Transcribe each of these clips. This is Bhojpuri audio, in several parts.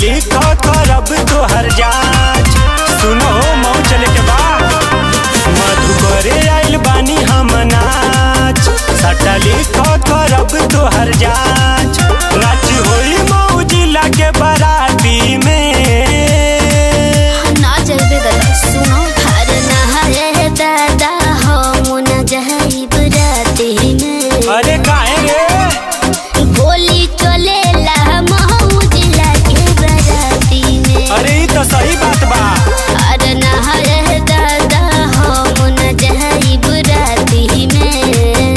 लिखो करब तोहर जांच। सुनो मऊ चले के बा मधुकरे आइल बानी हम नाच। सटा लिखो करब तोहर जांच। नाच होई मऊ जिला के बाराती में। ना जइबे दादा सुनो हर नहरे दादा हम न जइब राती में। अरे काहे रे गोली चलेला मऊ जिला के बाराती में। अरे ई तो सही बात बा। हर नहरे दादा हम न जइब राती में।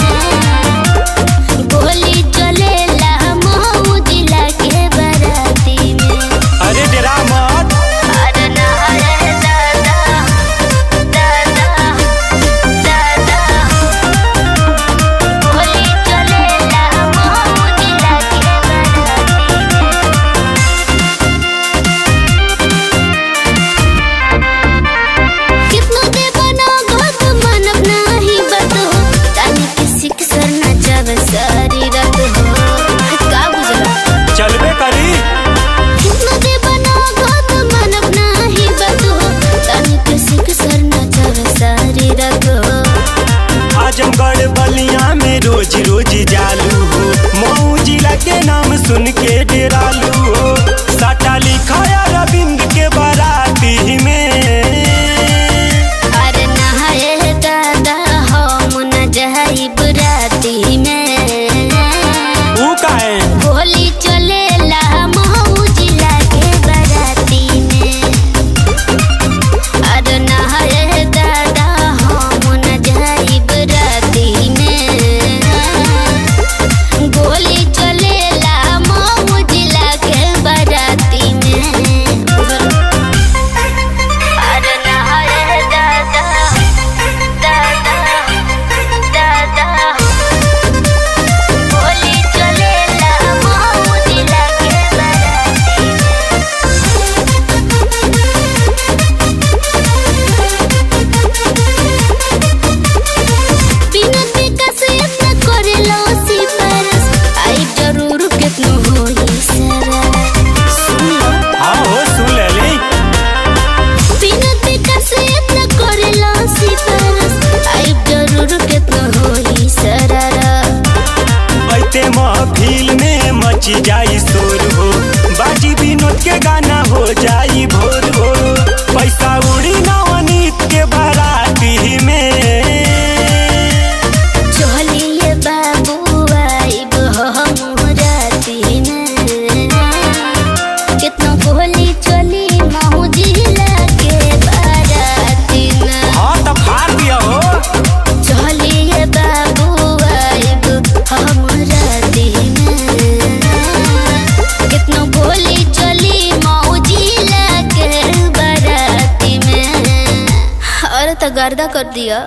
गोली चलेला मऊ जिला के बाराती में। अरे डेरा मत। हर नहरे दादा दादा दादा गोली चलेला मऊ जिला के बाराती में। कितनो दे बना गोद मानब नाही बतो। तानी किसी के सर ना जावे सारी रात हो। का बुझला चलबे करी कितनो दे बना गोद मानब नाही बतो। तानी किसी के सर ना जावे सारी रात हो। आजमगढ़ बलिया में रोज रोज जालू हो। मऊ जिला के नाम सुन के डेरालू हो। साटा लिखाया रविंद्र के बाराती में। अरे नहाए दादा हम न जइब राती में। ऊ काहे गोली चलेला मऊ जिला के बाराती में। अरे नहाए दादा हम न जइब राती में। गोली चलेला मऊ जिला के बाराती में। अरे नहाए दादा दादा दादा गोली चलेला मऊ जिला के बाराती में। बिना विकास इतना करेलो सिफारिश। आई जरूर कितनो होई सारा। सुन लो हाँ हो सुन ले ली। बिना विकास इतना करेलो सिफारिश। आई जरूर कितनो होई सारा। बैठे महफिल में मची जाई शोर हो। बाजी विनोद के गाना हो जाई भोर हो। पैसा उड़ी नवनीत के बाराती में। चलिए बाबू आइब हम राती में। कितनो गोली चली मऊ जिला के बाराती में। हाँ तो फाड़ दिया हो। चलिए बाबू आइब हम राती में। कितनो गोली चली मऊ जिला के बाराती में। अरे तो गर्दा कर दिया।